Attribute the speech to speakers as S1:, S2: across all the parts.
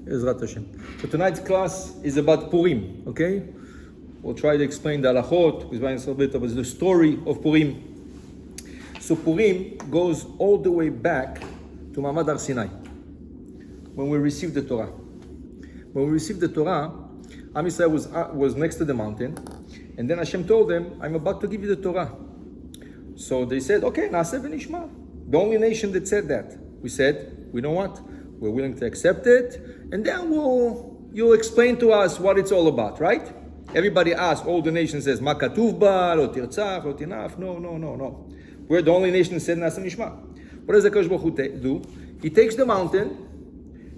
S1: Ezrat Hashem. So tonight's class is about Purim, okay? We'll try to explain the halachot, with a little bit of the story of Purim. So Purim goes all the way back to Ma'amad Har Sinai, when we received the Torah. When we received the Torah, Am Yisrael was next to the mountain, and then Hashem told them, I'm about to give you the Torah. So they said, okay, Naaseh v'nishma. The only nation that said that. We said, we don't want. We're willing to accept it, and then you'll explain to us what it's all about, right? Everybody asks, all the nation says, Ma katuv ba, lo tirtzach, lo tinaf. No. We're the only nation that said Naaseh v'nishma. What does the Kadosh Baruch Hu do? He takes the mountain,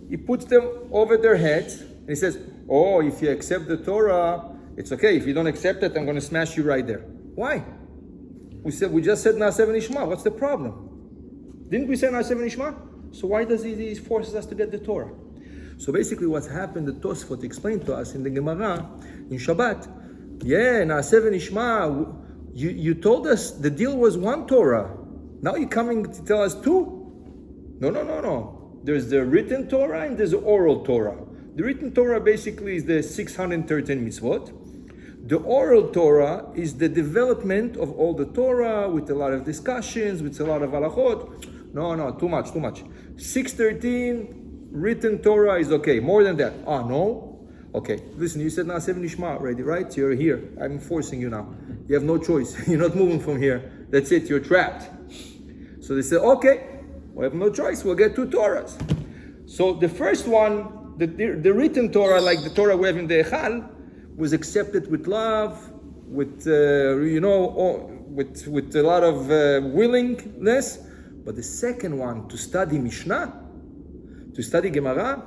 S1: he puts them over their heads, and he says, oh, if you accept the Torah, it's okay. If you don't accept it, I'm going to smash you right there. Why? We just said Naaseh v'nishma. What's the problem? Didn't we say Naaseh v'nishma? So why does he forces us to get the Torah? So basically what's happened, the Tosfot explained to us in the Gemara, in Shabbat, Naaseh v'nishma, you told us the deal was one Torah. Now you're coming to tell us two? No. There's the written Torah and there's the oral Torah. The written Torah basically is the 613 mitzvot. The oral Torah is the development of all the Torah with a lot of discussions, with a lot of halachot. No, too much. 613 written Torah is okay. More than that. No? Okay, listen, you said Naaseh v'nishma already, right? You're here. I'm forcing you now. You have no choice. You're not moving from here. That's it, you're trapped. So they said, okay, we have no choice. We'll get two Torahs. So the first one, the written Torah, like the Torah we have in the Echal, was accepted with love, with with a lot of willingness. But the second one, to study Mishnah, to study Gemara,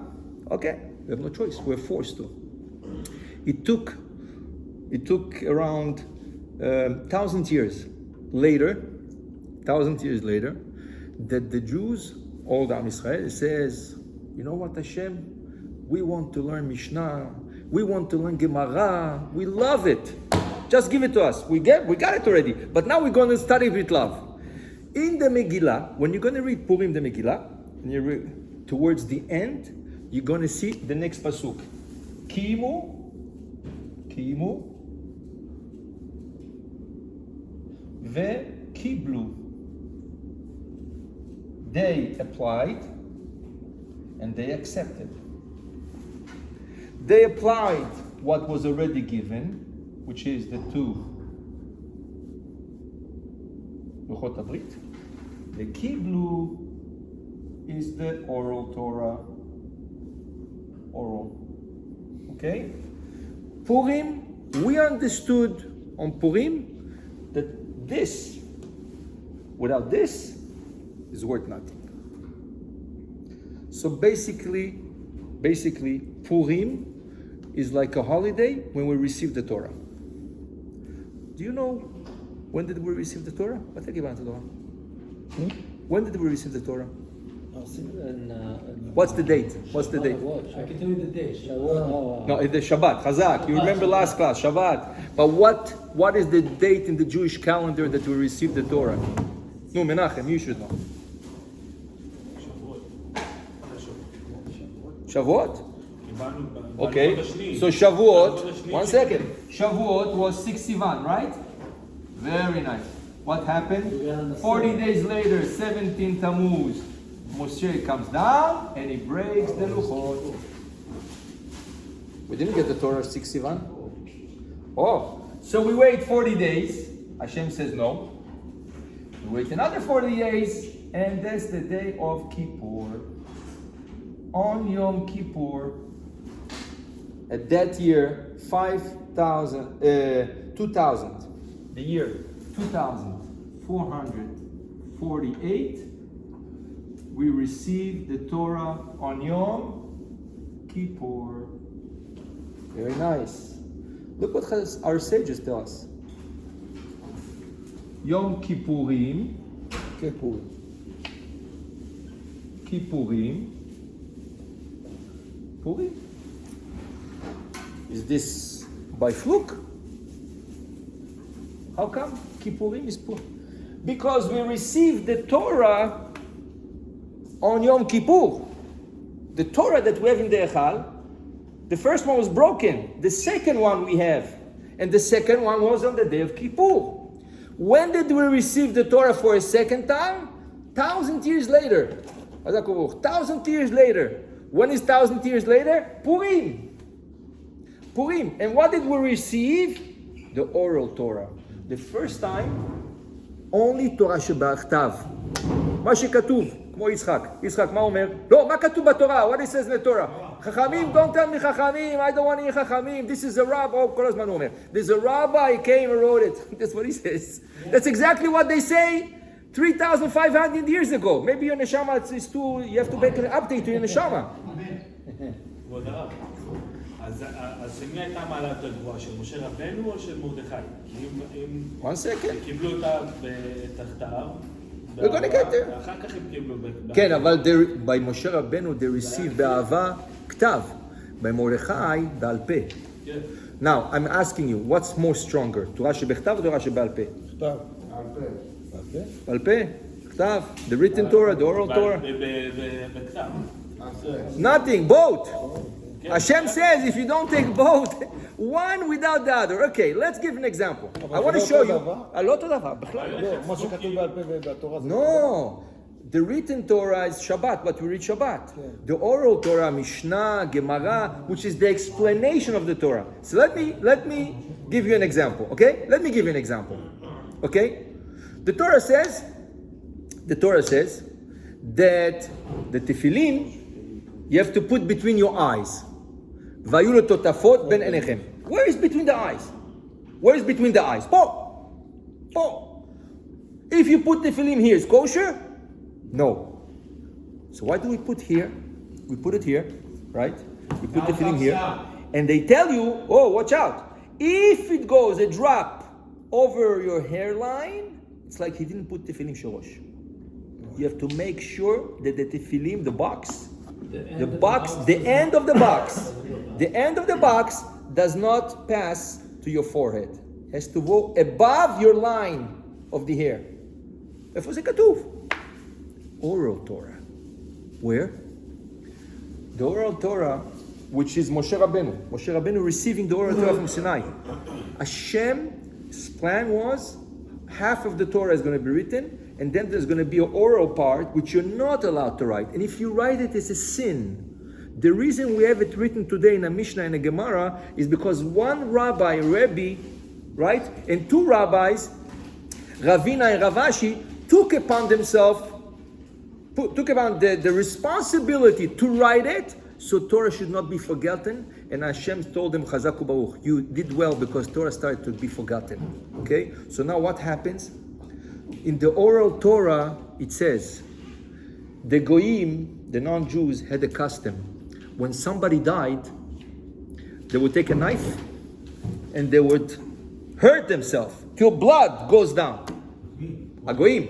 S1: okay, we have no choice. We're forced to. It took around 1,000 years later, that the Jews, all the Am Yisrael, says, you know what, Hashem, we want to learn Mishnah, we want to learn Gemara, we love it. Just give it to us. We got it already. But now we're going to study it with love. In the Megillah, when you're going to read Purim, the Megillah, and you read towards the end, you're going to see the next pasuk. Kimu, ve kiblu. They applied and they accepted. They applied what was already given, which is the two Luchot HaBrit. The Kiblu is the oral Torah. Okay? Purim, we understood on Purim that this, without this, is worth nothing. So basically, Purim is like a holiday when we receive the Torah. Do you know when did we receive the Torah? When did we receive the Torah? What's the date?
S2: I can tell you the date.
S1: No, it's the Shabbat. Chazak. You remember last class, Shabbat. But what is the date in the Jewish calendar that we received the Torah? No, Menachem, you should know. Shavuot? Okay. So Shavuot, one second. Shavuot was 6 Sivan, right? Very nice. What happened? 40 days later, 17 Tammuz, Moshe comes down and he breaks the Luchot. We didn't get the Torah 6 Sivan. Oh, so we wait 40 days. Hashem says no. We wait another 40 days, and that's the day of Kippur. On Yom Kippur, at that year, 2000, the year 2448, we received the Torah on Yom Kippur. Very nice. Look what our sages tell us. Yom Kippurim, Purim. Is this by fluke? How come Kippurim is Purim? Because we received the Torah on Yom Kippur. the Torah that we have in the Echal, the first one was broken. The second one we have. And the second one was on the day of Kippur. When did we receive the Torah for a second time? 1,000 years later. 1,000 years later. When is 1,000 years later? Purim. Purim. And what did we receive? The oral Torah. The first time, only Torah שבכתב. מה שכתוב, כמו יצחק. יצחק, מה אומר? לא, מה כתוב בתורה? What it says in the Torah? חכמים, don't tell me חכמים, I don't want to hear חכמים. This is a rabbi. Oh, כל הזמן הוא אומר. There's a rabbi, came and wrote it. That's what he says. That's exactly what they say 3,500 years ago. Maybe your neshama is too, you have to make an update to your neshama.
S3: כבוד הרב, אז של מי הייתה מעלה יותר גבוהה? של משה רבנו או של מרדכי?
S1: One second.
S3: קיבלו אותה בתחתיו.
S1: We're going to get there.
S3: אחר כך הם קיבלו
S1: כן, אבל by משה רבנו they received באהבה כתב. by מרדכי בעל פה. Now, I'm asking you, what's more stronger? תורה שבכתב או תורה שבעל פה?
S4: כתב.
S1: בעל פה? כתב. The written Torah, the oral Torah?
S3: בכתב.
S1: Nothing, both. Hashem says if you don't take both, one without the other. Okay, let's give an example. I want to show you. לא אותו דבר, בכלל.
S4: לא, מה שכתוב בעל פה ובתורה זה...
S1: No. The written Torah is Shabbat, what we read Shabbat. The oral Torah, Mishnah, Gemara, which is the explanation of the Torah. So let me give you an example, okay? Let me give you an example, okay? The Torah says that the tefillin you have to put between your eyes. Vayu totafot ben enechem. Where is between the eyes? Where is between the eyes? Po. If you put tefillin here, is kosher? No. So why do we put here? We put it here, right? We put the tefillin here, and they tell you, oh, watch out. If it goes a drop over your hairline, it's like he didn't put tefillin shorosh. You have to make sure that the tefillin, the end of the box does not pass to your forehead. It has to go above your line of the hair. איפה זה כתוב? Oral Torah. Where? The oral Torah, which is Moshe Rabbeinu receiving the oral Torah from Sinai. Hashem's plan was half of the Torah is going to be written, and then there's going to be an oral part which you're not allowed to write. And if you write it, it's a sin. The reason we have it written today in a Mishnah and a Gemara is because one Rebbe, right, and two rabbis, Ravina and Ravashi, took upon the responsibility to write it, so Torah should not be forgotten. And Hashem told them, Chazaku Baruch, you did well because Torah started to be forgotten. Okay? So now what happens? In the oral Torah, it says, the Goyim, the non-Jews, had a custom. When somebody died, they would take a knife and they would hurt themselves till blood goes down. A Goyim.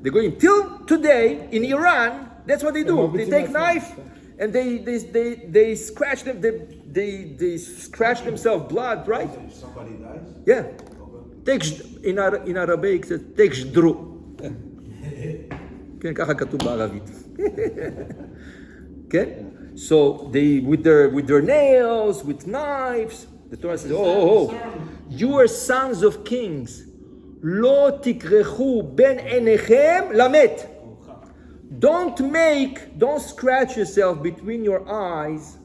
S1: The Goyim. Till today, in Iran, that's what they do. They take knife and they scratch them. They scratch themselves blood, right?
S4: Somebody dies?
S1: Yeah. In Arabic, it says, take שדרו. כן, ככה כתוב בערבית. כן? So they, with their nails, with knives, the Torah says, oh, you are sons of kings. לא תכרחו בין עיניכם למת. Don't scratch yourself between your eyes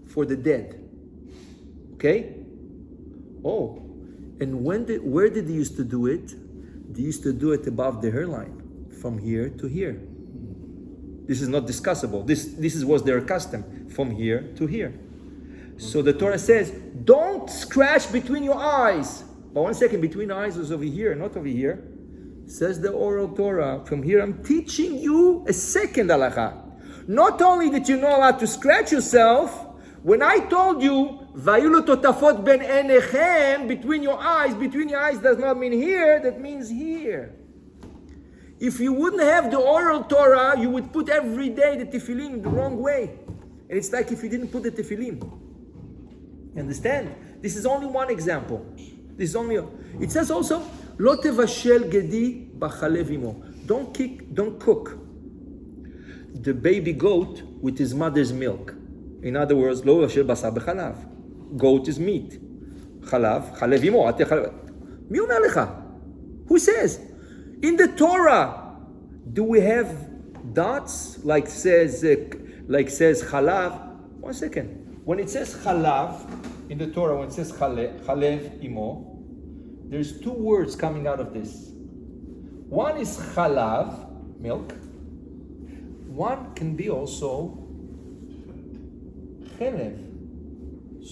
S1: for the dead. Okay? Oh. And where did they used to do it? They used to do it above the hairline, from here to here. This is not discussable. This was their custom, from here to here. So the Torah says, don't scratch between your eyes. But one second, between eyes was over here, not over here. Says the oral Torah, from here I'm teaching you a second halakha. Not only that you're not allowed to scratch yourself, when I told you, Vayulu totafot ben enechem, between your eyes does not mean here, that means here. If you wouldn't have the oral Torah, you would put every day the tefillin the wrong way. And it's like if you didn't put the tefillin. You understand? This is only one example. It says also, Lo tevashel gedi b'chalev imo. Don't cook the baby goat with his mother's milk. In other words, לא יאכל בשר בחלב. Goat is meat. חלב, חלב אימו, אתם חלב. מי אומר לך? Who says? In the Torah, do we have dots like says chalav? One second. When it says chalav in the Torah, when it says chalev imo, there's two words coming out of this. One is chalav, milk. One can be also chalev.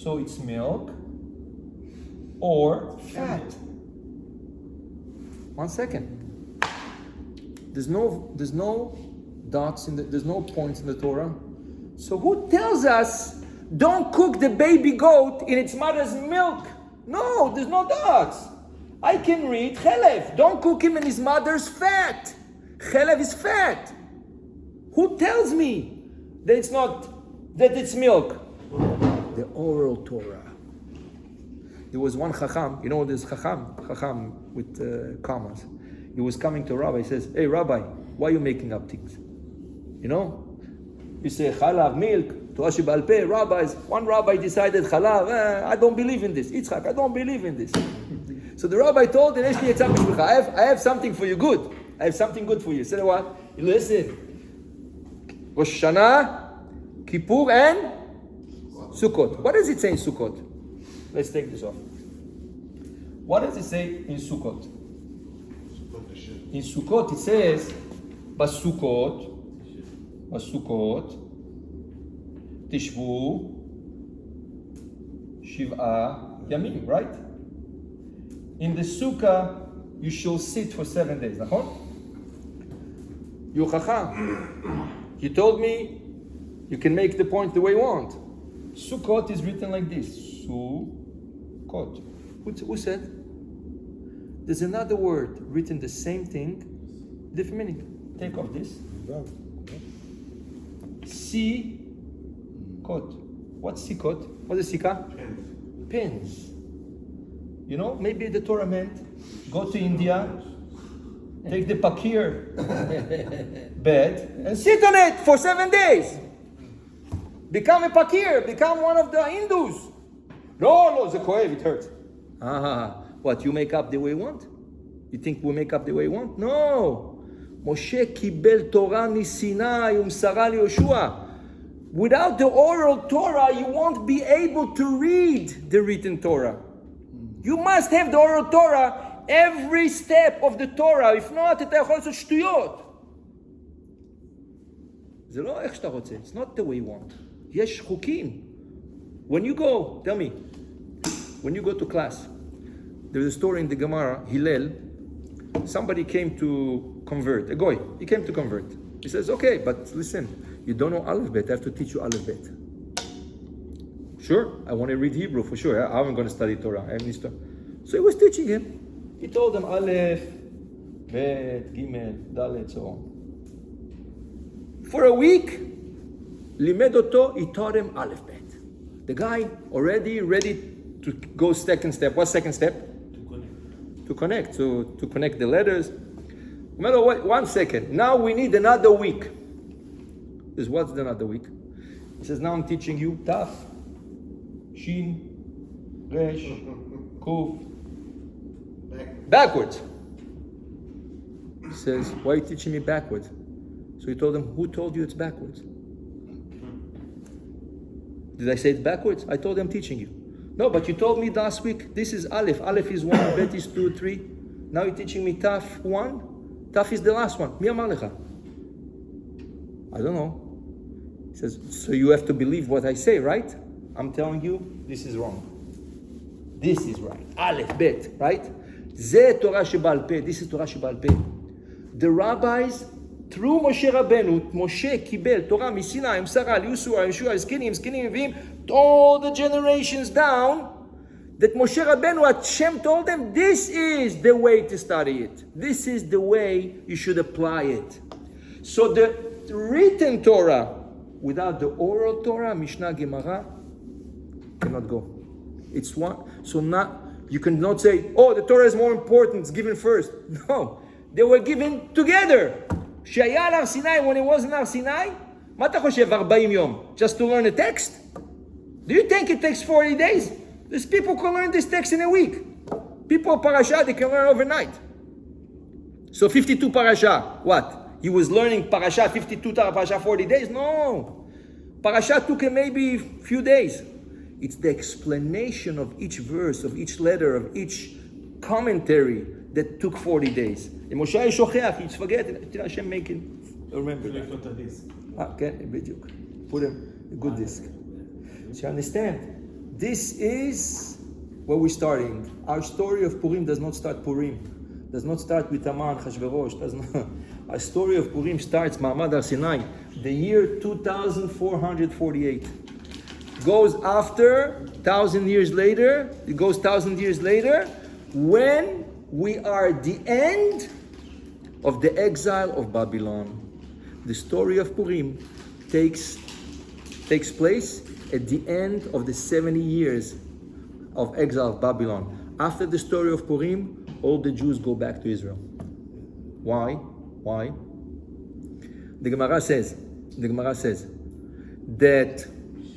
S1: So it's milk or fat. One second. There's no dots there's no points in the Torah. So who tells us don't cook the baby goat in its mother's milk? No, there's no dots. I can read chelev. Don't cook him in his mother's fat. Chelev is fat. Who tells me that it's milk? The oral Torah. There was one chacham, there's chacham with commas. He was coming to Rabbi, he says, hey Rabbi, why are you making up things? You say chalav, milk, Torah she'ba'al peh, rabbis. One rabbi decided chalav, I don't believe in this. Yitzchak, I don't believe in this. So the rabbi told him, I have something for you good. I have something good for you. He said what? Listen, Rosh Hashanah, Kippur and Sukkot. What does it say in Sukkot? Let's take this off. What does it say in Sukkot? In Sukkot it says, Basukot, Tishvu, Shiv'a, Yamim, right? In the Sukkah, you shall sit for 7 days. Nachon? You chacham. You told me you can make the point the way you want. Sukkot is written like this. Sukkot. Who said? There's another word written the same thing, different meaning. Take off this. Sikot. What's sikot? What is sika? Pins. Maybe the Torah meant go to India, take the pakir bed and sit on it for 7 days. Become a pakir, become one of the Hindus. No, the kohev, it hurts. What, you make up the way you want? You think we make up the way you want? No. Moshe kibel Torah miSinai umsara liYoshua. Without the oral Torah, you won't be able to read the written Torah. You must have the oral Torah every step of the Torah. If not, אתה יכול לעשות שטויות. זה לא איך שאתה רוצה. It's not the way you want. יש חוקים. When you go, tell me, when you go to class, there's a story in the Gemara, Hillel, somebody came to convert, a goy, he came to convert. He says, okay, but listen, you don't know Aleph Bet, I have to teach you Aleph Bet. Sure, I want to read Hebrew for sure, I'm going to study Torah, I have this Torah. So he was teaching him. He told him Aleph, Bet, Gimel, Dalet, so on. For a week, Limed Oto, he taught him Aleph Bet. The guy already ready to go second step. What's second step? To connect. So to connect the letters. No matter what, 1 second. Now we need another week. Is what's another week? He says, now I'm teaching you Taf, Shin, Resh, Kuf. Backwards. He says, why are you teaching me backwards? So he told him, who told you it's backwards? Did I say it's backwards? I told him I'm teaching you. No, but you told me last week, this is Aleph. Aleph is 1, Bet is 2, 3. Now you're teaching me Taf 1. Taf is the last one. Mi amar lecha? I don't know. He says, so you have to believe what I say, right? I'm telling you, this is wrong. This is right. Aleph, Bet, right? Ze Torah she'ba'al peh. This is Torah she'ba'al peh. The rabbis, through Moshe Rabbeinu, Moshe kibel Torah miSinai, Msara, Yusua, Yeshua, Zkinim, Vim, all the generations down, that Moshe Rabbeinu, Hashem told them, this is the way to study it. This is the way you should apply it. So the written Torah, without the oral Torah, Mishnah, Gemara, cannot go. It's one. So you cannot say, oh, the Torah is more important, it's given first. No, they were given together. Shaya al Har Sinai, when it was in Har Sinai, מה אתה חושב 40 יום? Just to learn a text? Do you think it takes 40 days? These people can learn this text in a week. People of parasha, they can learn overnight. So 52 parasha, what? He was learning parasha, 52 parasha, 40 days? No. Parasha took him maybe a few days. It's the explanation of each verse, of each letter, of each commentary that took 40 days. And Moshe Shocheach, he's forgetting. Hashem making, remember that. Okay, בדיוק. Put a good disc. So you understand? This is where we're starting. Our story of Purim does not start Purim. Does not start with Haman, Hashverosh. Does not. Our story of Purim starts Ma'amad Har Sinai, the year 2448. Goes after 1,000 years later. It goes 1,000 years later when we are at the end of the exile of Babylon. The story of Purim takes place at the end of the 70 years of exile of Babylon. After the story of Purim, all the Jews go back to Israel. Why? Why? The Gemara says that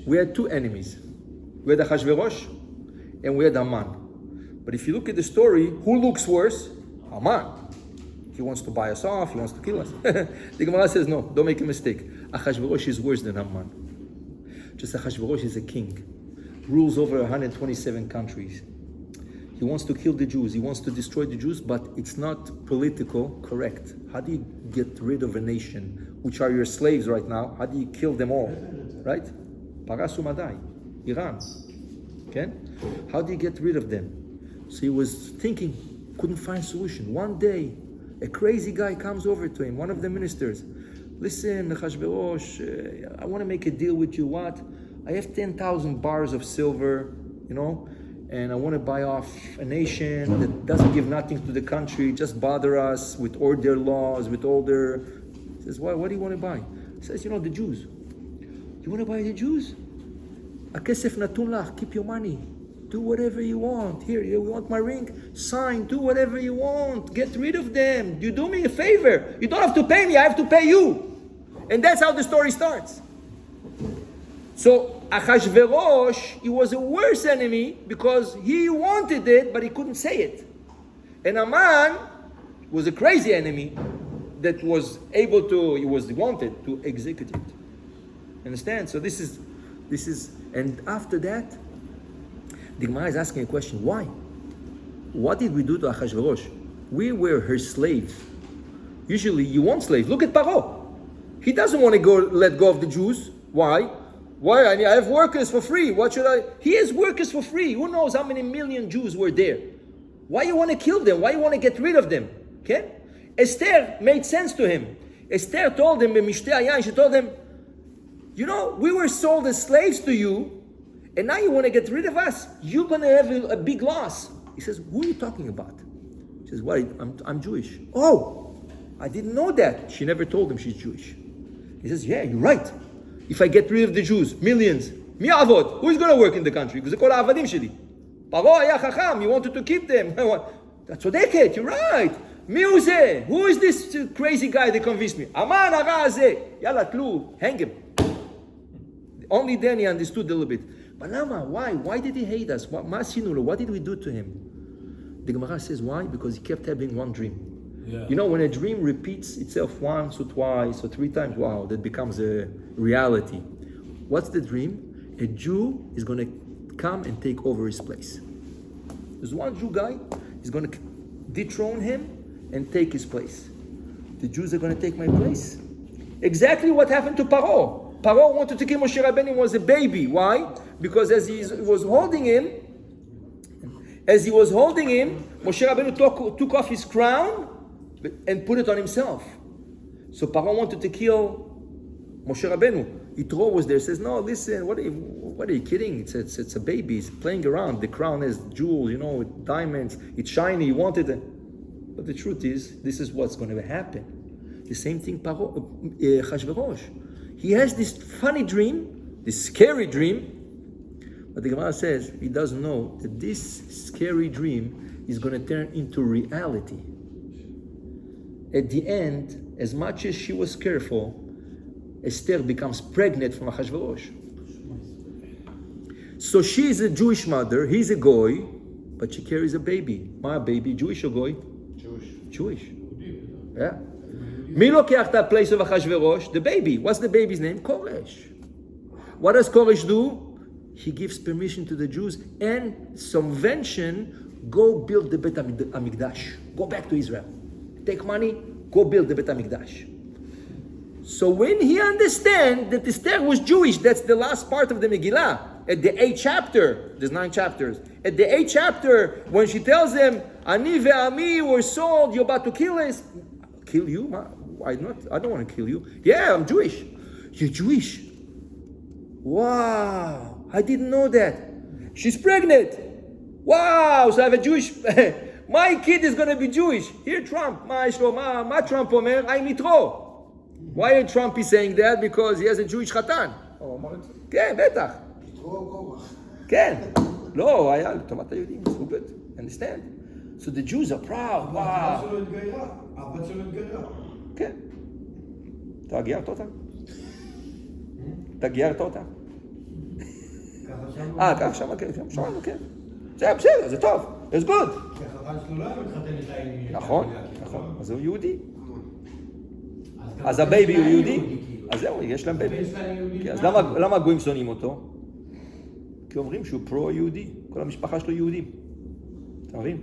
S1: we had two enemies. We had Achashverosh and we had Haman. But if you look at the story, who looks worse? Haman. He wants to buy us off, he wants to kill us. The Gemara says, no, don't make a mistake. Achashverosh is worse than Haman. Just Achashverosh is a king, rules over 127 countries. He wants to kill the Jews, he wants to destroy the Jews, but it's not political correct. How do you get rid of a nation, which are your slaves right now? How do you kill them all, right? Parasu Madai, Iran. Okay? How do you get rid of them? So he was thinking, couldn't find solution. One day, a crazy guy comes over to him, one of the ministers. Listen, Achashverosh, I want to make a deal with you. What? I have 10,000 bars of silver, and I want to buy off a nation that doesn't give nothing to the country, just bother us with all their laws, with all their... He says, what do you want to buy? He says, the Jews. You want to buy the Jews? Akesef natun lach, keep your money. Do whatever you want. Here, you want my ring? Sign, do whatever you want. Get rid of them. You do me a favor. You don't have to pay me, I have to pay you. And that's how the story starts. So, Achashverosh, he was a worse enemy because he wanted it, but he couldn't say it. And Haman was a crazy enemy that was able to, he was wanted to execute it. Understand? So this is, and after that, the Gemara is asking a question, why? What did we do to Achashverosh? We were her slaves. Usually you want slaves. Look at Paro. He doesn't want to let go of the Jews. Why? Why? I have workers for free. What should I? He has workers for free. Who knows how many million Jews were there? Why you want to kill them? Why you want to get rid of them? Okay? Esther made sense to him. Esther told him, she told him, we were sold as slaves to you, and now you want to get rid of us? You're going to have a big loss. He says, who are you talking about? She says, what? I'm Jewish. Oh, I didn't know that. She never told him she's Jewish. He says, yeah, you're right. If I get rid of the Jews, millions, mi avod, who is going to work in the country? Because they call avadim sheli. Paro haya chacham, you wanted to keep them. That's tzodeket, you're right. Mi hu zeh? Who is this crazy guy that convinced me? Haman hara hazeh. Yalla tlu, hang him. Only then he understood a little bit. But Lama, why? Why did he hate us? What did we do to him? The Gemara says why? Because he kept having one dream. Yeah. When a dream repeats itself once or twice or three times, wow, that becomes a reality. What's the dream? A Jew is going to come and take over his place. There's one Jew guy, he's going to dethrone him and take his place. The Jews are going to take my place. Exactly what happened to Paro. Paro wanted to kill Moshe Rabbeinu, was a baby. Why? Because as he was holding him, Moshe Rabbeinu took off his crown and put it on himself. So Paro wanted to kill Moshe Rabbeinu. Yitro was there, says, no, listen, what are you kidding? It's a baby, he's playing around. The crown has jewels, with diamonds, it's shiny, he wanted it. But the truth is, this is what's going to happen. The same thing, Achashverosh. He has this funny dream, this scary dream, but the Gemara says he doesn't know that this scary dream is going to turn into reality. At the end, as much as she was careful, Esther becomes pregnant from Achashverosh. So she's a Jewish mother, he's a goy, but she carries a baby. My baby, Jewish or goy? Jewish. Yeah. מי לוקח את place of Achashverosh? The baby. What's the baby's name? Koresh. What does Koresh do? He gives permission to the Jews and subvention, go build the Bet HaMikdash. Go back to Israel. Take money, go build the Bet HaMikdash. So when he understands that Esther was Jewish, that's the last part of the Megillah. At the 8th chapter, there's 9 chapters. At the 8th chapter, when she tells him, Ani ve'ami were sold, you're about to kill us. Kill you? Why not? I don't want to kill you. Yeah, I'm Jewish. You're Jewish. Wow, I didn't know that. She's pregnant. Wow, so I have a Jewish... My kid is going to be Jewish. Here, Trump. מה Trump אומר? I'm יתרו. Why Trump is saying that? Because he has a Jewish חתן. כן, בטח. כן. לא, היה לטובת היהודים. So good. Understand? So the Jews are proud. Wow.
S4: הבת שלו התגיירה.
S1: כן. אתה גיירת אותה? אתה גיירת אותה? ככה שמה, כן, שמענו, כן. זה בסדר, זה טוב. It's good.
S2: כי החתן שלו לא היה מתחתן איתה עם...
S1: נכון. אז הוא יהודי. אז הבייבי הוא יהודי? אז זהו, יש להם בייבי. אז למה הגויים שונאים אותו? כי אומרים שהוא פרו-יהודי. כל המשפחה שלו יהודים. אתה מבין?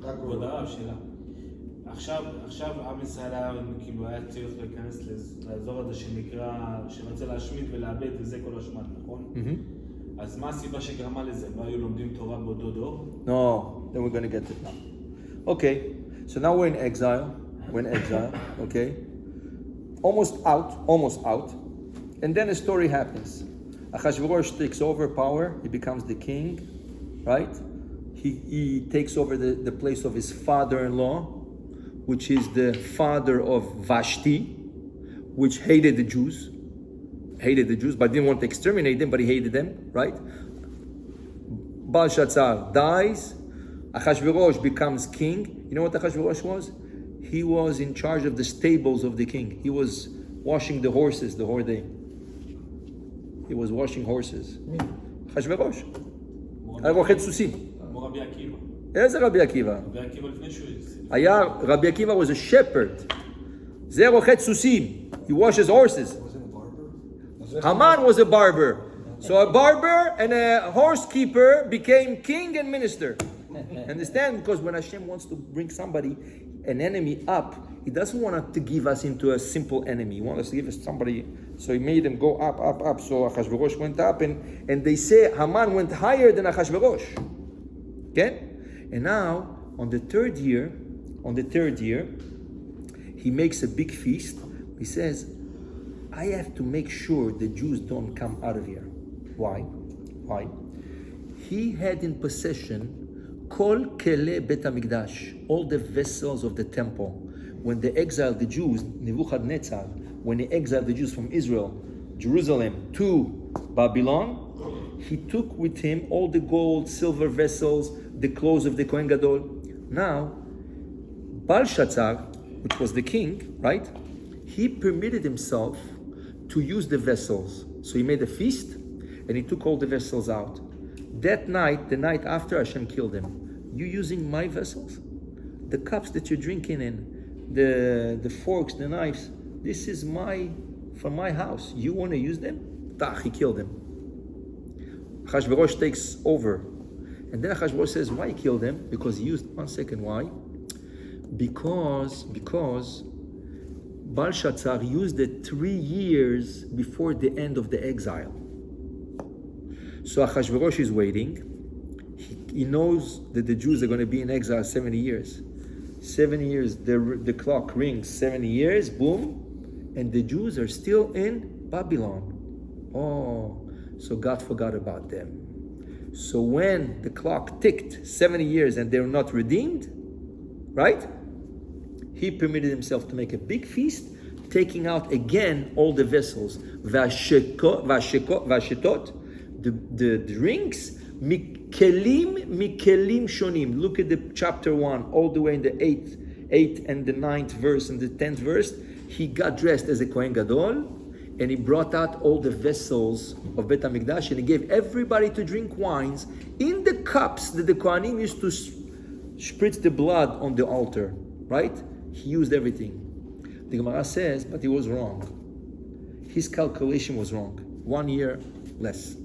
S3: כבוד הרב, שאלה. עכשיו עם ישראל היה כאילו היה צריך להיכנס לאזור הזה שנקרא, שרצה להשמיד ולאבד וזה כל השמד, נכון? אז מה הסיבה שגרמה לזה? לא היו לומדים תורה באותו דור?
S1: No, then we're going to get to it now. Okay, so now we're in exile. Okay? Almost out. And then a story happens. Achashverosh takes over power, he becomes the king, right? He takes over the place of his father-in-law, which is the father of Vashti, which hated the Jews, but didn't want to exterminate them, but he hated them, right? Belshazzar dies, Achashverosh becomes king. You know what Achashverosh was? He was in charge of the stables of the king. He was washing the horses the whole day. He was washing horses. Achashverosh. היה רוחץ סוסים.
S3: כמו רבי עקיבא.
S1: איזה רבי עקיבא?
S3: רבי עקיבא לפני שהוא...
S1: היה, רבי עקיבא was a shepherd. זה רוחץ סוסים. He washes horses. Haman was a barber. So a barber and a horse keeper became king and minister. Understand? Because when Hashem wants to bring somebody, an enemy up, he doesn't want to give us into a simple enemy. He wants us to give us somebody. So he made them go up. So Achashverosh went up, and they say Haman went higher than Achashverosh. Okay? And now, on the third year, he makes a big feast. He says, I have to make sure the Jews don't come out of here. Why? He had in possession Kol Kele Bet HaMikdash, all the vessels of the temple. When they exiled the Jews, Nebuchadnezzar, when he exiled the Jews from Israel, Jerusalem to Babylon, he took with him all the gold, silver vessels, the clothes of the Kohen Gadol. Now, Belshazzar, which was the king, right? He permitted himself to use the vessels. So he made a feast, and he took all the vessels out. That night, the night after, Hashem killed him. You using my vessels? The cups that you're drinking in, the forks, the knives, this is from my house. You want to use them? He killed him. Achashverosh takes over. And then Achashverosh says, why he killed him? Because he used, one second, why? Because Belshazzar used it 3 years before the end of the exile. So Achashverosh is waiting. He knows that the Jews are going to be in exile 70 years. 7 years, the clock rings, 70 years, boom, and the Jews are still in Babylon. Oh, so God forgot about them. So when the clock ticked 70 years and they're not redeemed, right? He permitted himself to make a big feast, taking out again all the vessels. Vashetot, the drinks, mikelim shonim. Look at the chapter 1, all the way in the 8th and the 9th verse and the 10th verse. he got dressed as a Kohen Gadol, and he brought out all the vessels of Bet HaMikdash, and he gave everybody to drink wines in the cups that the Kohanim used to spritz the blood on the altar, right? He used everything. The Gemara says, but he was wrong. His calculation was wrong. 1 year less,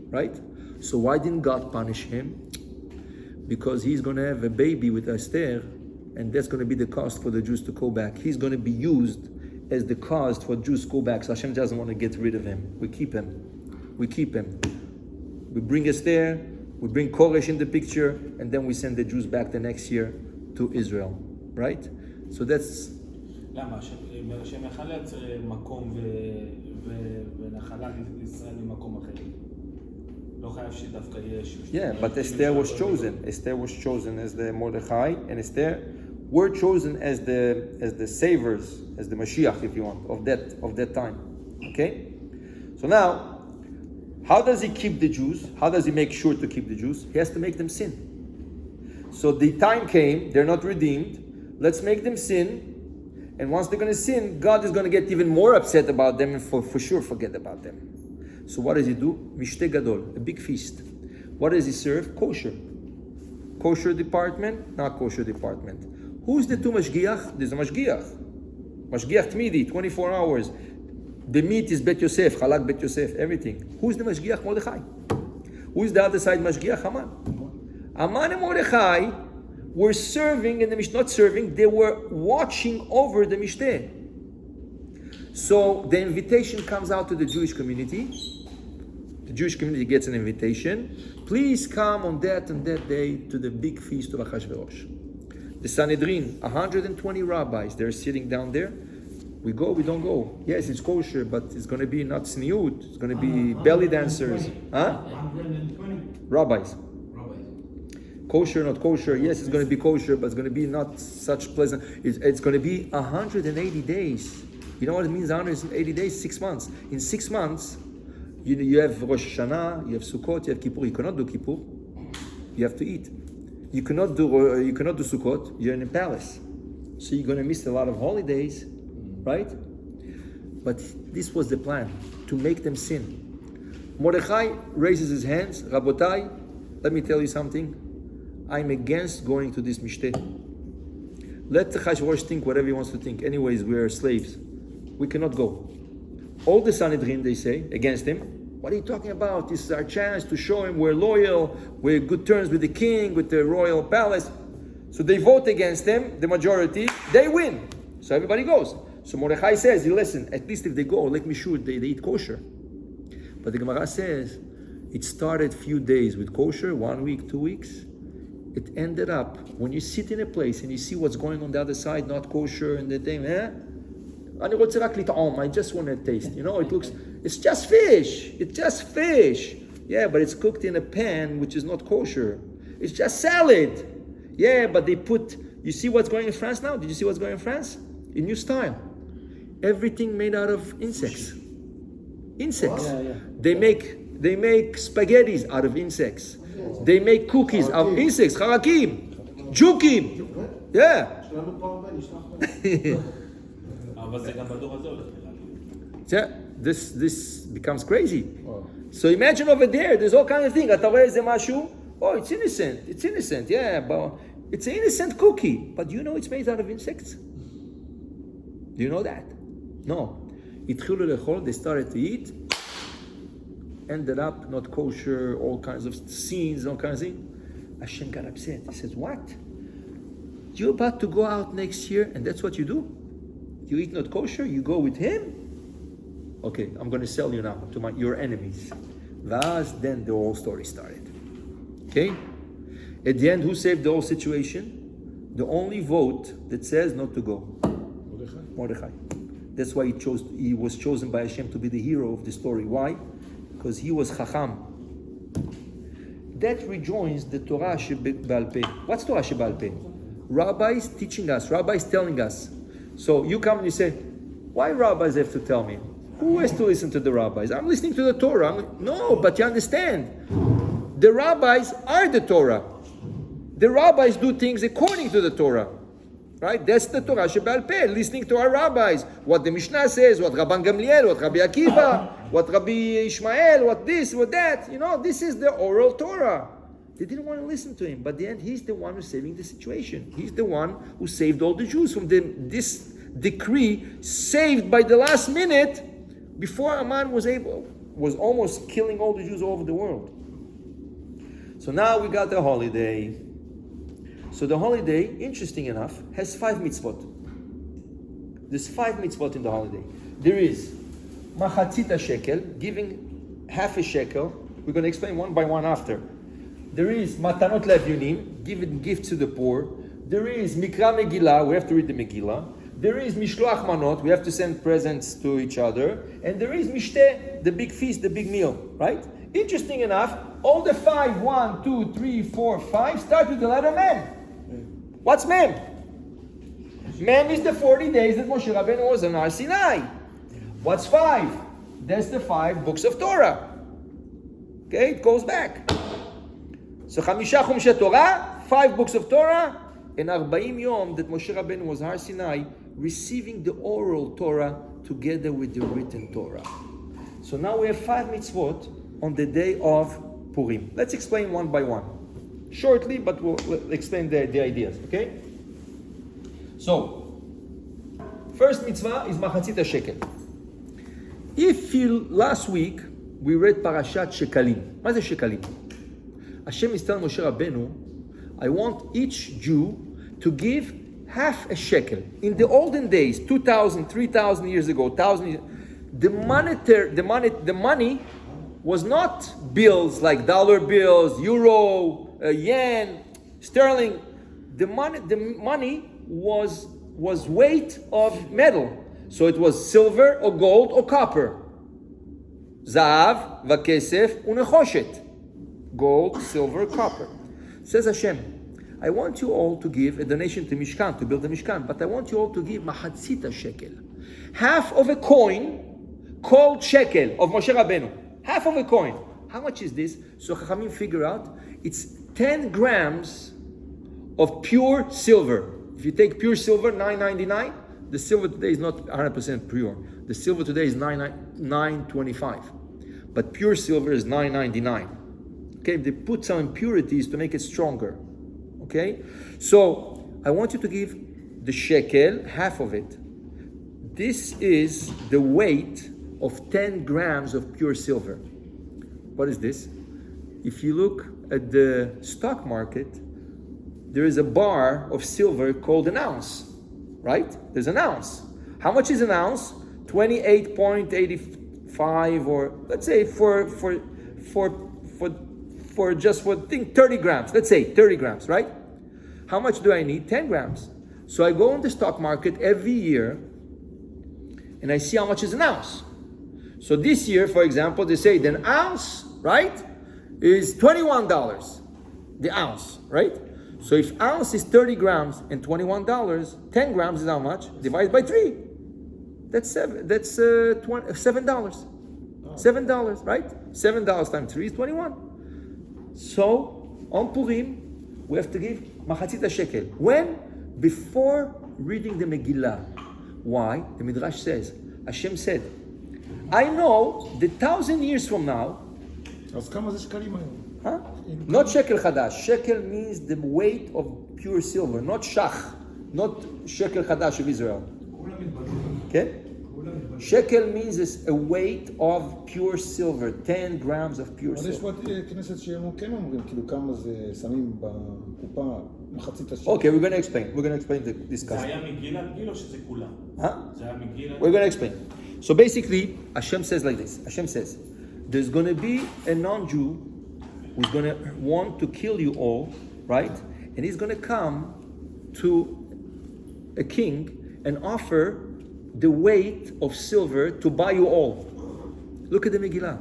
S1: right? So why didn't God punish him? Because he's going to have a baby with Esther, and that's going to be the cost for the Jews to go back. He's going to be used as the cost for Jews to go back. So Hashem doesn't want to get rid of him. We keep him. We keep him. We bring Esther, we bring Koresh in the picture, and then we send the Jews back the next year to Israel, right? So that's...
S3: למה? השם יכל לייצר מקום ונחלה לישראל ממקום אחר. לא חייב שדווקא יש...
S1: Yeah, but Esther was chosen. Esther was chosen as the Mordechai, and Esther were chosen as the savers, as the Mashiach, if you want, of that time. Okay? So now, how does he keep the Jews? How does he make sure to keep the Jews? He has to make them sin. So the time came, they're not redeemed. Let's make them sin. And once they're going to sin, God is going to get even more upset about them and for sure forget about them. So what does he do? Mishteh Gadol, a big feast. What does he serve? Kosher. Kosher department, not kosher department. Who's the two mashgiach? There's a mashgiach. Mashgiach Tmidi, 24 hours. The meat is Bet Yosef, Halak Bet Yosef, everything. Who's the mashgiach? Mordechai. Who is the other side mashgiach? Haman. Haman and Mordechai were serving, and the Mishnah, not serving, they were watching over the Mishteh. So the invitation comes out to the Jewish community. The Jewish community gets an invitation. Please come on that and that day to the big feast of Achashverosh. The Sanhedrin, 120 rabbis, they're sitting down there. We go, we don't go. Yes, it's kosher, but it's going to be not sniut. It's going to be belly dancers. Huh?
S2: 120
S1: Rabbis. Kosher, not kosher. Yes, it's going to be kosher, but it's going to be not such pleasant. It's going to be 180 days. You know what it means, 180 days? 6 months. In 6 months, you have Rosh Hashanah, you have Sukkot, you have Kippur. You cannot do Kippur. You have to eat. You cannot do Sukkot. You're in a palace. So you're going to miss a lot of holidays, right? But this was the plan, to make them sin. Mordechai raises his hands. Rabotai, let me tell you something. I'm against going to this Mishteh. Let Achashverosh think whatever he wants to think. Anyways, we are slaves. We cannot go. All the Sanhedrin, they say, against him. What are you talking about? This is our chance to show him we're loyal, we're in good terms with the king, with the royal palace. So they vote against him, the majority, they win. So everybody goes. So Mordechai says, you listen, at least if they go, let me sure they eat kosher. But the Gemara says, it started few days with kosher, 1 week, 2 weeks. It ended up, when you sit in a place and you see what's going on the other side, not kosher, and the thing, I just want to taste. You know, it's just fish. It's just fish. Yeah, but it's cooked in a pan, which is not kosher. It's just salad. Yeah, but they put, you see what's going in France now? Did you see what's going in France? A new style. Everything made out of insects. Insects.
S3: Yeah.
S1: They make spaghettis out of insects. They make cookies out of insects. Halakim. Jukim. Yeah.
S3: אבל זה גם בדור הזה הולך נראה לי.
S1: Yeah, this becomes crazy. So imagine over there's all kind of things. אתה רואה איזה משהו? Oh, it's innocent, yeah, but it's an innocent cookie. But do you know it's made out of insects? Do you know that? No. התחילו לאכול, they started to eat, ended up not kosher, all kinds of scenes, all kinds of things. Hashem got upset. He says, what? You're about to go out next year, and that's what you do? You eat not kosher, you go with him? Okay, I'm going to sell you now to your enemies. Then the whole story started. Okay? At the end, who saved the whole situation? The only vote that says not to go. Mordechai. That's why he was chosen by Hashem to be the hero of the story. Why? Because he was Chacham. That rejoins the Torah She'Ba'al Peh. What's Torah She'Ba'al Peh? Rabbis teaching us, rabbis telling us. So you come and you say, why rabbis have to tell me? Who has to listen to the rabbis? I'm listening to the Torah. No, but you understand. The rabbis are the Torah. The rabbis do things according to the Torah. Right? That's the Torah Shebe'al Peh, listening to our rabbis. What the Mishnah says, what Rabban Gamliel, what Rabbi Akiva, what Rabbi Ishmael, what this, what that. This is the oral Torah. They didn't want to listen to him. But in the end, he's the one who's saving the situation. He's the one who saved all the Jews from this decree, saved by the last minute, before Aman was almost killing all the Jews all over the world. So now we got the holiday. So the holiday, interesting enough, has 5 mitzvot. There's 5 mitzvot in the holiday. There is machatzit shekel, giving half a shekel. We're going to explain one by one after. There is matanot le'avyonim, giving gifts to the poor. There is mikra megillah, we have to read the Megillah. There is mishloach manot, we have to send presents to each other. And there is mishteh, the big feast, the big meal, right? Interesting enough, all the 5, 1, 2, 3, 4, 5, start with the letter Mem. What's Mem? Mem is the 40 days that Moshe Rabbeinu was on Har Sinai. What's 5? That's the 5 books of Torah. Okay, it goes back. So Chamisha Chumshe Torah, 5 books of Torah, and 40 yom that Moshe Rabbeinu was Har Sinai, receiving the oral Torah together with the written Torah. So now we have 5 mitzvot on the day of Purim. Let's explain one by one. Shortly, but we'll explain the ideas, okay? So, first mitzvah is machatzit shekel. Last week, we read Parashat Shekalim. What is Shekalim? Hashem is telling Moshe Rabbeinu, I want each Jew to give half a shekel. In the olden days, 2,000, 3,000 years ago, 1,000 years, the money was not bills like dollar bills, euro, yen, sterling. The money was weight of metal. So it was silver or gold or copper. Zahav, vakesef, unechoshet. Gold, silver, copper. Says Hashem, I want you all to give a donation to Mishkan, to build the Mishkan, but I want you all to give machatzita shekel. Half of a coin called shekel of Moshe Rabbeinu. Half of a coin. How much is this? So Chachamim figure out it's 10 grams of pure silver. If you take pure silver, $9.99, the silver today is not 100% pure. The silver today is $9.25. But pure silver is $9.99. Okay, they put some impurities to make it stronger. Okay? So I want you to give the shekel, half of it. This is the weight of 10 grams of pure silver. What is this? If you look at the stock market, there is a bar of silver called an ounce, right? There's an ounce. How much is an ounce? 28.85, or let's say for 30 grams. Let's say 30 grams, right? How much do I need? 10 grams. So I go on the stock market every year and I see how much is an ounce. So this year, for example, they say an ounce, right, is $21, the ounce, right? So if ounce is 30 grams and $21, 10 grams is how much? Divided by 3. That's $7. $7, right? $7 times 3 is 21. So on Purim, we have to give machatzit shekel. When? Before reading the Megillah. Why? The Midrash says, Hashem said, I know that 1,000 years from now,
S4: אז כמה זה שקלים היום?
S1: not shekel chadash. Shekel means the weight of pure silver, not shach, not shekel chadash of Israel. Okay? Shekel means a weight of pure silver, 10 grams of pure
S4: אבל יש
S1: silver.
S4: בתי כנסת שהם כן אומרים, כאילו כמה זה שמים בקופה, מחצית השקל.
S1: Okay, we're going to explain. We're going to explain this
S3: זה
S1: custom.
S3: היה מגילת גיל או שזה כולם? זה היה מגילת...
S1: We're going to explain. So basically, Hashem says like this. Hashem says, there's going to be a non-Jew who's going to want to kill you all, right? And he's going to come to a king and offer the weight of silver to buy you all. Look at the Megillah.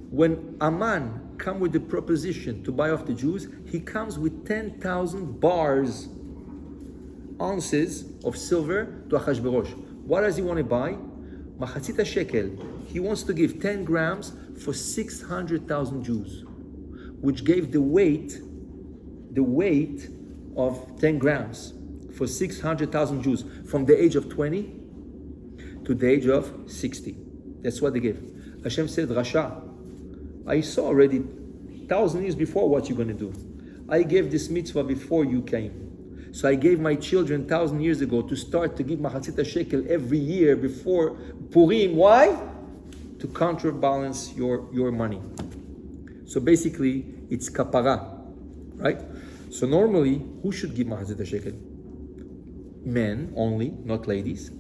S1: When Aman come with the proposition to buy off the Jews, he comes with 10,000 bars, ounces of silver to Achashverosh. What does he want to buy? Machatzit shekel. He wants to give 10 grams for 600,000 Jews, which gave the weight of 10 grams. for 600,000 Jews from the age of 20 to the age of 60. That's what they gave. Hashem said, Rasha, I saw already 1,000 years before what you're going to do. I gave this mitzvah before you came. So I gave my children 1,000 years ago to start to give machatzit shekel every year before Purim. Why? To counterbalance your money. So basically, it's kapara, right? So normally, who should give machatzit shekel? Men only, not ladies.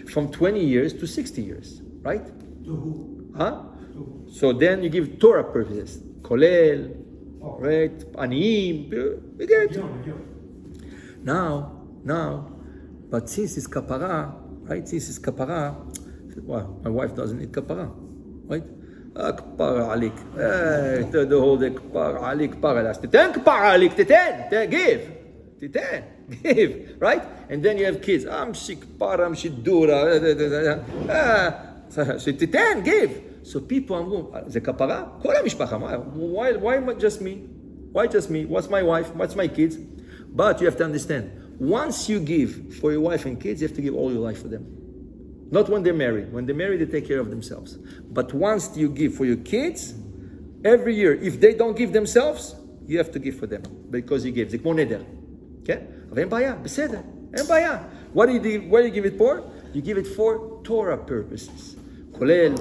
S1: From 20 years to 60 years, right?
S2: To who?
S1: Huh?
S2: To who?
S1: So then you give Torah purposes. Kolel, right? Aniyim, you get it. Now, but since it's kapara, right? Since it's kapara, well, my wife doesn't need kapara, right? Kapara alik. The whole day kapara alik, kapara. Titen kapara alik, give, right? And then you have kids. I'm shikpara, I'm shidura. So titen, give. So people are the kapara. Kol hamishpacha. Why just me? Why just me? What's my wife? What's my kids? But you have to understand. Once you give for your wife and kids, you have to give all your life for them. Not when they're married. When they're married, they take care of themselves. But once you give for your kids, every year, if they don't give themselves, you have to give for them because you gave. זה כמו נדר. Okay? אבל אין בעיה, בסדר, אין בעיה. What do you give it for? You give it for Torah purposes. כולל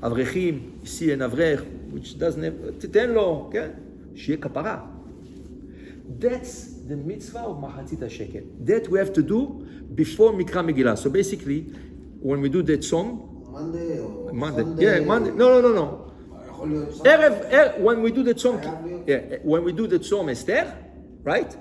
S1: אברכים, you see an אברך, which doesn't have, תתן לו, כן? שיהיה כפרה. That's the mitzvah of machatzit shekel. That we have to do before Mikra Megillah. So basically, when we do that song,
S5: Monday or
S1: Monday.
S5: Sunday.
S1: Yeah, Monday. No.
S5: יכול להיות Sunday.
S1: When we do the tzom,
S5: Yeah.
S1: when we do the tzom Esther, right?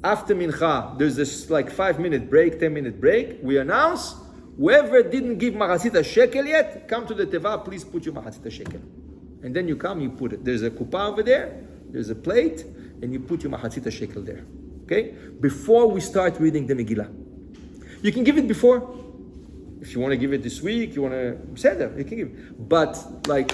S1: After mincha, there's this like 5-minute break, 10-minute break. We announce whoever didn't give machatzit shekel yet, come to the teva. Please put your machatzit shekel, and then you come, you put it. There's a kupa over there. There's a plate, and you put your machatzit shekel there. Okay? Before we start reading the Megillah, you can give it before. If you want to give it this week, you want to say that, you can give it. But like,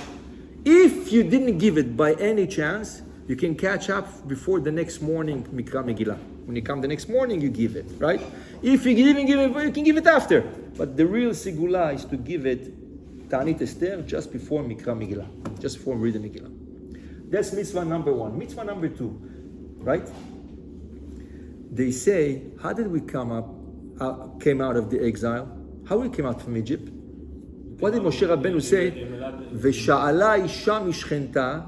S1: if you didn't give it by any chance, you can catch up before the next morning, Mikra Megillah. When you come the next morning, you give it, right? If you even give it, you can give it after. But the real Sigula is to give it, Ta'anit Esther, just before Mikra Megillah. Just before we read the Megillah. That's mitzvah number 1. Mitzvah number 2, right? They say, how did we came out of the exile? How we came out from Egypt? What did Moshe Rabbeinu say? ושאלה אישה משכנתה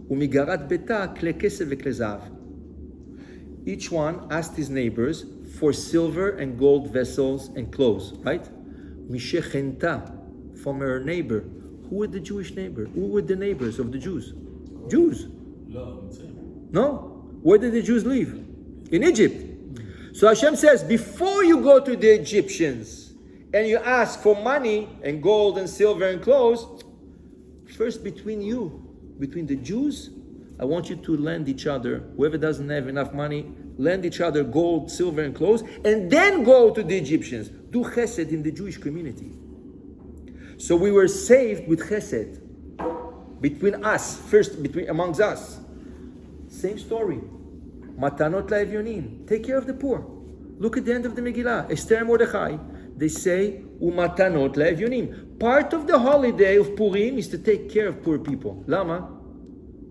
S1: ומגרת ביתה כלי כסף וכלי זהב. Each one asked his neighbors for silver and gold vessels and clothes, right? משכנתה, from her neighbor. Who were the Jewish neighbor? Who were the neighbors of the Jews? Jews. No. Where did the Jews live? In Egypt. So Hashem says, before you go to the Egyptians and you ask for money and gold and silver and clothes, first between the Jews, I want you to lend each other, whoever doesn't have enough money, lend each other gold, silver and clothes, and then go to the Egyptians. Do chesed in the Jewish community. So we were saved with chesed. Between us, amongst us. Same story. Matanot la'evyonim. Take care of the poor. Look at the end of the Megillah. Esther and Mordechai. They say, umatanot la'evyonim. Part of the holiday of Purim is to take care of poor people. Lama?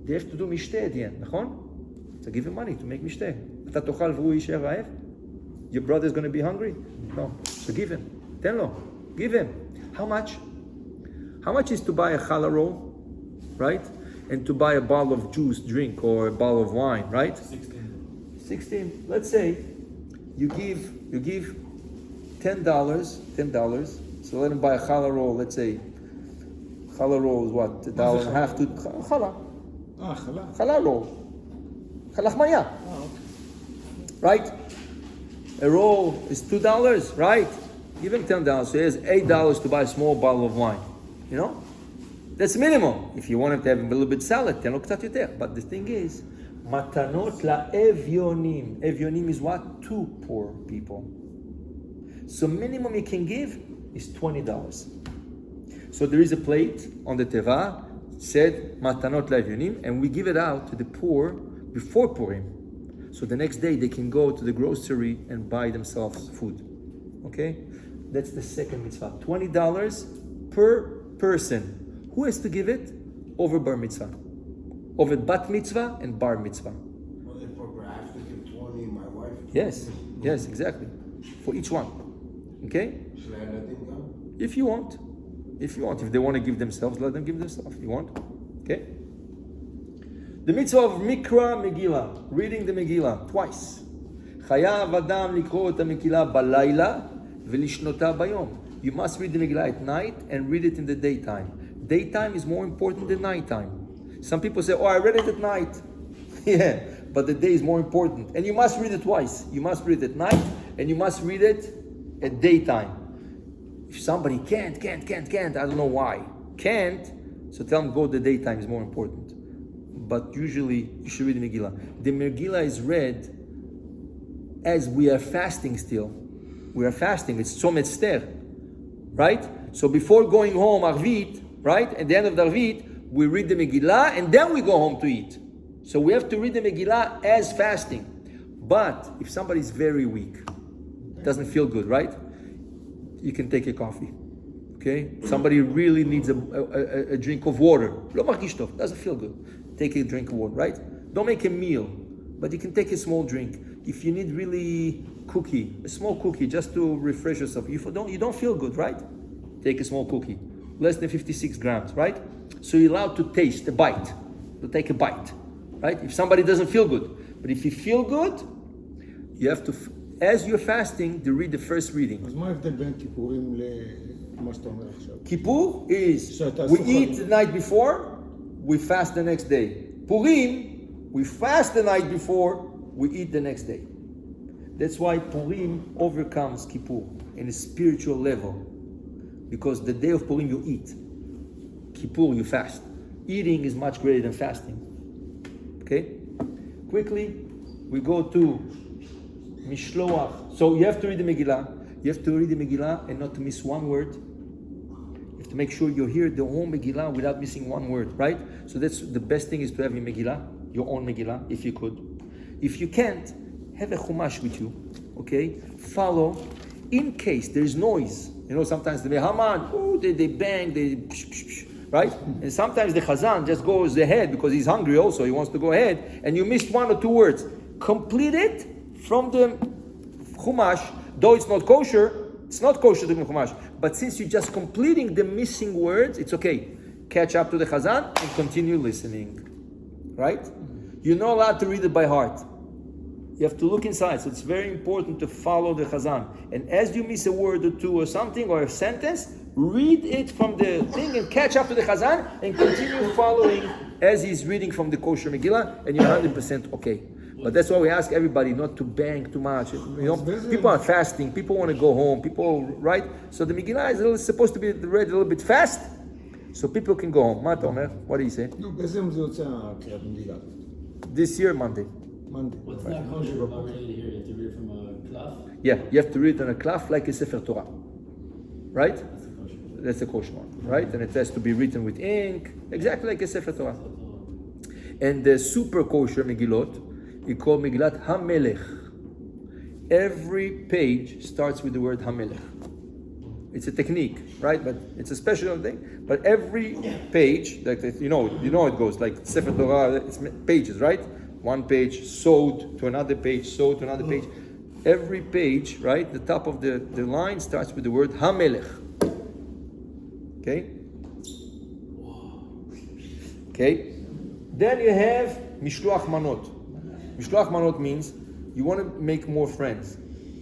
S1: They have to do mishteh at the end. נכון? So give him money to make mishteh. אתה תאכל והוא יישאר רעב? Your brother is going to be hungry? No. So give him. תן לו. Give him. How much? How much is to buy a challah roll? Right? And to buy a bottle of juice, drink, or a bottle of wine, right? 16. Let's say you give $10. So let him buy a challah roll. Let's say challah roll is what? $1.50 to challah.
S4: Challah.
S1: Challah roll. Challah. Right? A roll is $2, right? Give him $10. So he has $8 to buy a small bottle of wine. You know? That's minimum. If you want him to have a little bit salad, תן לו קצת יותר. But the thing is, מתנות לאביונים. Evyonim is what? To poor people. So minimum you can give is $20. So there is a plate on the teva said matanot laevyonim, and we give it out to the poor before Purim. So the next day they can go to the grocery and buy themselves food. Okay? That's the second mitzvah. $20 per person. Who has to give it? Over bar mitzvah. Over bat mitzvah and bar mitzvah.
S5: Well, if I have to give 20, my wife.
S1: Yes, exactly. For each one. Okay?
S5: Should I let them go?
S1: If you want. If they want to give themselves, let them give themselves. You want? Okay? The mitzvah of Mikra Megillah, reading the Megillah twice. חייב אדם לקרוא את המגילה בלילה ולשנותה ביום. You must read the Megillah at night and read it in the daytime. Daytime is more important than nighttime. Some people say, oh, I read it at night. Yeah, but the day is more important. And you must read it twice. You must read it at night and you must read it at daytime. If somebody can't, I don't know why. Can't, so tell them go the daytime is more important. But usually you should read the Megillah. The Megillah is read as we are fasting still. We are fasting, it's Tzom Esther, right? So before going home, Arvit, right? At the end of the Arvit, we read the Megillah and then we go home to eat. So we have to read the Megillah as fasting. But if somebody is very weak, doesn't feel good, right? You can take a coffee, okay? Somebody really needs a drink of water. Lo margish tov, doesn't feel good. Take a drink of water, right? Don't make a meal, but you can take a small drink. If you need really cookie, a small cookie, just to refresh yourself. You don't feel good, right? Take a small cookie, less than 56 grams, right? So you're allowed to taste a bite, to take a bite, right? If somebody doesn't feel good, but if you feel good, you have to, as you're fasting, to read the first reading.
S4: אז מה ההבדל בין כיפורים למה שאתה אומר עכשיו?
S1: Kippur is,
S4: שאתה
S1: we
S4: סוחר.
S1: eat the night before, we fast the next day. Purim, we fast the night before, we eat the next day. That's why Purim overcomes Kippur in a spiritual level. Because the day of Purim you eat. Kippur you fast. Eating is much greater than fasting. Okay? Quickly, we go to Mishloach. So you have to read the Megillah. You have to read the Megillah and not to miss one word. You have to make sure you hear the whole Megillah without missing one word, right? So that's the best thing is to have your Megillah, your own Megillah, if you could. If you can't, have a Chumash with you, okay? Follow. In case there's noise, you know, sometimes the Mehaman, oh, they bang, they psh, psh, psh, right? And sometimes the Chazan just goes ahead because he's hungry also, he wants to go ahead, and you missed one or two words. Complete it from the Chumash, though it's not kosher to the Chumash, but since you're just completing the missing words, it's okay. Catch up to the Chazan and continue listening, right? You're not allowed to read it by heart. You have to look inside, so it's very important to follow the Chazan. And as you miss a word or two or something, or a sentence, read it from the thing and catch up to the Chazan and continue following as he's reading from the kosher Megillah, and you're 100% okay. But that's why we ask everybody not to bang too much. You know, people are fasting, people want to go home, right? So the Megillah is supposed to be read a little bit fast, so people can go home. מה אתה אומר? What do you say?
S4: נו, באיזה יום זה יוצא הקריאת מגילה?
S1: This year, Monday.
S4: Monday.
S6: What's not kosher about reading here? You have to read it from a cloth?
S1: Yeah, you have to read it on a cloth like a Sefer Torah. Right?
S6: That's the kosher.
S1: That's the kosher one, right? And it has to be written with ink, exactly like a Sefer Torah. And the super kosher Megillot, we call Megillat HaMelech. Every page starts with the word HaMelech. It's a technique, right? But it's a special thing. But every page, like you know it goes like Sefer Torah. It's pages, right? One page sewed to another page, sewed to another page. Every page, right? The top of the line starts with the word HaMelech. Okay. Okay. Then you have Mishloach Manot. Mishloach Manot means you want to make more friends.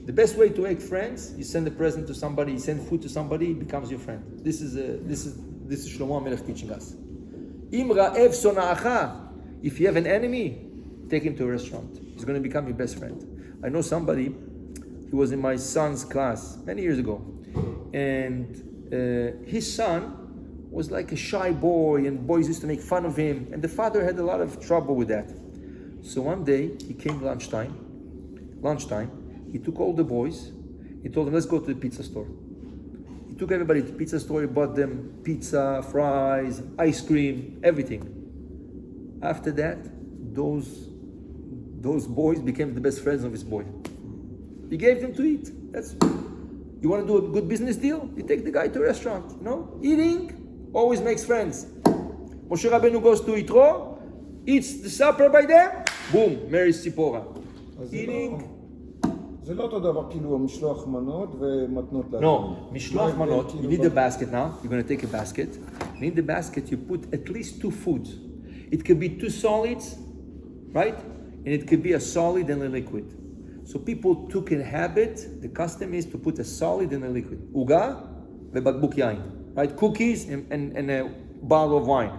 S1: The best way to make friends, you send a present to somebody, you send food to somebody, it becomes your friend. This is Shlomo HaMelech teaching us. Im ra'ev sona'acha. If you have an enemy, take him to a restaurant. He's going to become your best friend. I know somebody, he was in my son's class many years ago, and his son was like a shy boy, and boys used to make fun of him, and the father had a lot of trouble with that. So one day, he came lunchtime, he took all the boys, he told them, let's go to the pizza store. He took everybody to the pizza store, he bought them pizza, fries, ice cream, everything. After that, those those boys became the best friends of his boy. He gave them to eat. You want to do a good business deal? You take the guy to a restaurant. Eating always makes friends. Moshe Rabbeinu goes to Yitro, eats the supper by them, boom, marries Tzipora. Eating.
S4: זה לא אותו דבר כאילו המשלוח מנות ומתנות לאדם.
S1: No, משלוח מנות, you need a basket now. You're going to take a basket. In the basket, you put at least 2 foods. It could be 2 solids, right? And it could be a solid and a liquid. So people took a habit, the custom is to put a solid and a liquid. Uga ובקבוק יין, right? Cookies and a bottle of wine.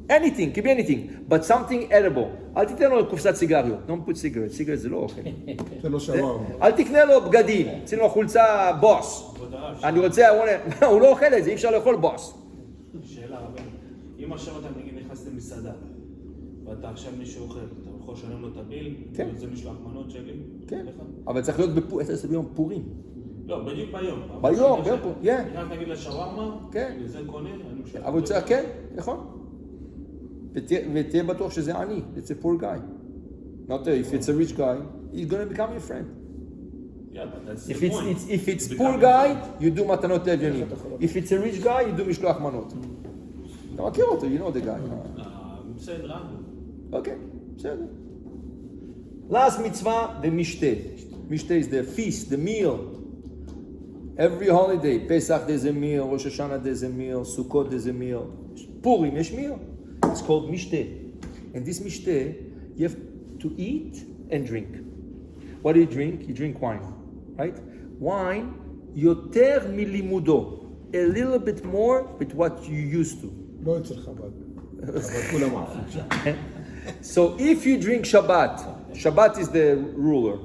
S1: Anything, could be anything, but something edible. אל תיתן לו קופסת סיגריות. Don't put cigarettes, cigarettes זה לא אוכל.
S4: זה לא שווארמה.
S1: אל תקנה לו בגדים, תשים לו חולצה בוס. אני רוצה, הוא לא אוכל את זה, אי אפשר לאכול בוס.
S3: שאלה רבה, אם עכשיו אתה נגיד נכנס למסעדה, ואתה עכשיו מישהו אוכל, אתה יכול לשלם לו את הביל, זה משלוח מנות שלי?
S1: כן, אבל צריך להיות ביום פורים.
S3: לא, בדיוק ביום.
S1: ביום, כן.
S3: נכנס נגיד לשווארמה, וזה קונה, אני משלם.
S1: אבל צריך, כן, נכון. ותהיה בטוח שזה עני, it's a poor guy. Not if it's a rich guy, he's going to become your friend.
S3: Yeah, but that's
S1: If
S3: the point.
S1: it's poor guy, you do מתנות לאביונים. If it's a rich guy, you do משלוח מנות. אתה מכיר אותו, you know the guy.
S3: בסדר,
S1: Okay, בסדר. Last mitzvah, the mishte. Mishte is the feast, the meal. Every holiday, Pesach there's a meal, Rosh Hashanah there's a meal, Sukkot there's a meal. Purim יש meal. It's called mishte. And this mishte, you have to eat and drink. What do you drink? You drink wine, right? Wine, יותר מלימודו. A little bit more with what you used to.
S4: לא אצל חב"ד. חב"ד כולם עפו שם.
S1: So if you drink Shabbat is the ruler.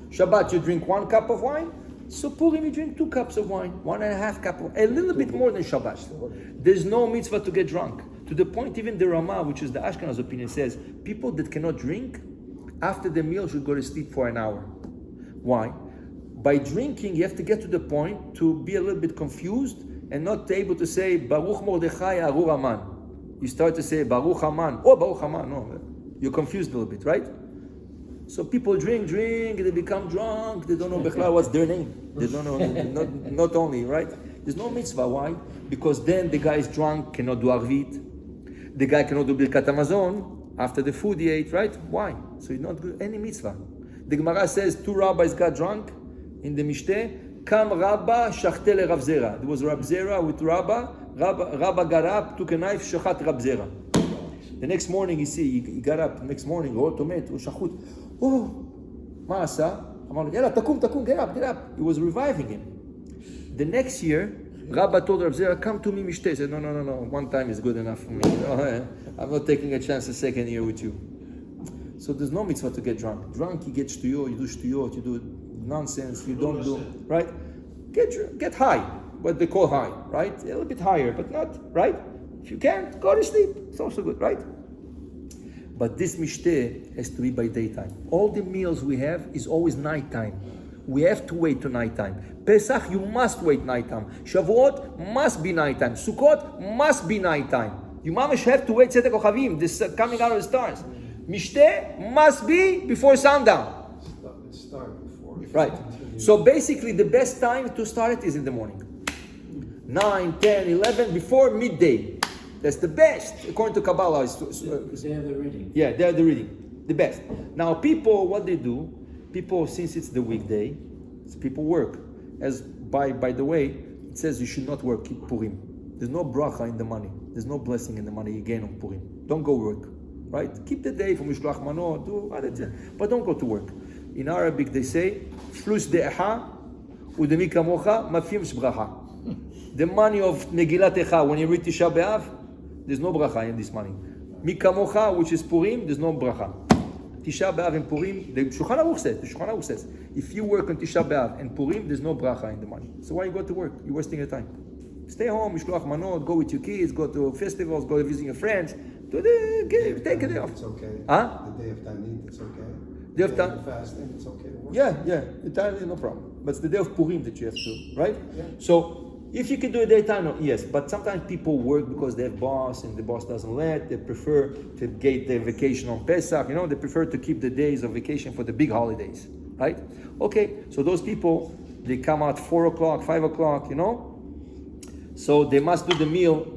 S1: Shabbat you drink 1 cup of wine. So Purim you drink 2 cups of wine, 1.5 cup of, a little bit more than Shabbat. There's no mitzvah to get drunk. To the point even the Ramah, which is the Ashkenaz opinion, says people that cannot drink after the meal should go to sleep for an hour. Why? By drinking you have to get to the point to be a little bit confused and not able to say Baruch Mordechai Arur Aman. You start to say Baruch Haman. Oh, Baruch Haman. No, you're confused a little bit, right? So people drink, they become drunk. They don't know Bechla what's their name. They don't know, not only, right? There's no mitzvah. Why? Because then the guy is drunk, cannot do Arvit. The guy cannot do Birkat Hamazon after the food he ate, right? Why? So he's not doing any mitzvah. The Gemara says 2 rabbis got drunk in the Mishteh. Kam Rabba shachte le Rav Zera. There was Rav Zera with Rabba. Rabba got up, took a knife, shachat Rav Zera. The next morning he got up, next morning, tomet, shachut. Oh, מה עשה? אמר לו, יאללה, תקום, get up. He was reviving him. The next year, Rabba told Rav Zera, come to me, Mishteh. He said, no, 1 time is good enough for me. I'm not taking a chance a second year with you. So there's no mitzvah to get drunk. Drunk, you get shtuyot, you do shtuyot, you do nonsense, you don't do, right? Get high, what they call high, right? A little bit higher, but not, right? If you can't, go to sleep. It's also good, right? But this mishteh has to be by daytime. All the meals we have is always nighttime. We have to wait to nighttime. Pesach, you must wait nighttime. Shavuot must be nighttime. Sukkot must be nighttime. You mamash have to wait Tzedek Ochavim, this coming out of the stars. Mishteh must be before sundown.
S5: Start before.
S1: Right. So basically the best time to start it is in the morning. 9, 10, 11, before midday. That's the best, according to Kabbalah.
S6: They have the reading.
S1: Yeah, they are the reading. The best. Now people, what they do, since it's the weekday, people work. As by the way, it says you should not work, keep Purim. There's no bracha in the money. There's no blessing in the money you gain on Purim. Don't go work, right? Keep the day for Mishloach Manot, but don't go to work. In Arabic they say, Flus de'eha udemi kamocha mafim shbracha. The money of Megillat Echa, when you read Tisha B'Av, there's no bracha in this money. Mi kamocha, which is Purim, there's no bracha. Tisha B'Av and Purim, the Shulchan Aruch says, if you work on Tisha B'Av and Purim, there's no bracha in the money. So why you go to work? You're wasting your time. Stay home, Mishloach Manot, go with your kids, go to festivals, go visit your friends. Take a day off.
S5: It's okay.
S1: Huh?
S5: The day of Tanit, it's okay.
S1: Day of Tanit.
S5: Fasting, it's okay to work.
S1: Yeah, entirely no problem. But it's the day of Purim that you have to, right?
S5: Yeah.
S1: So If you can do it daytime, no, yes. But sometimes people work because they have boss and the boss doesn't let. They prefer to get their vacation on Pesach. They prefer to keep the days of vacation for the big holidays, right? Okay, so those people, they come out 4 o'clock, 5 o'clock, So they must do the meal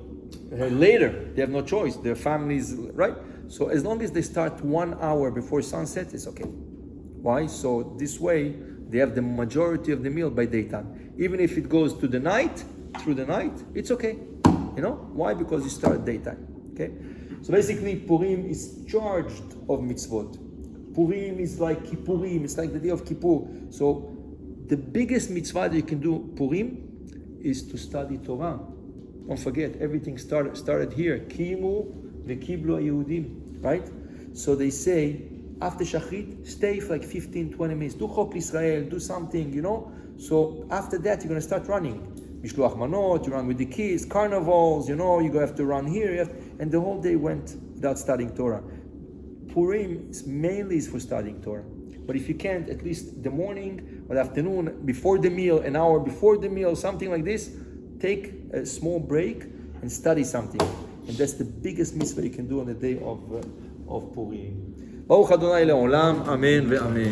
S1: later. They have no choice. Their families, right? So as long as they start 1 hour before sunset, it's okay. Why? So this way, they have the majority of the meal by daytime. Even if it goes to the night, through the night, it's okay. Why? Because you start daytime. Okay? So basically, Purim is charged of mitzvot. Purim is like Kippurim. It's like the day of Kippur. So the biggest mitzvah that you can do Purim is to study Torah. Don't forget, everything started here. Kimu v'kiblu Yehudim, right? So they say, after Shachrit, stay for like 15, 20 minutes. Do Chok Israel, do something, So after that, you're going to start running. Mishluach Manot, you run with the kids, carnivals, you're going to have to run here. And the whole day went without studying Torah. Purim mainly is for studying Torah. But if you can't, at least the morning or the afternoon, before the meal, an hour before the meal, something like this, take a small break and study something. And that's the biggest mitzvah you can do on the day of Purim. Baruch Adonai le'olam, amen ve'amen.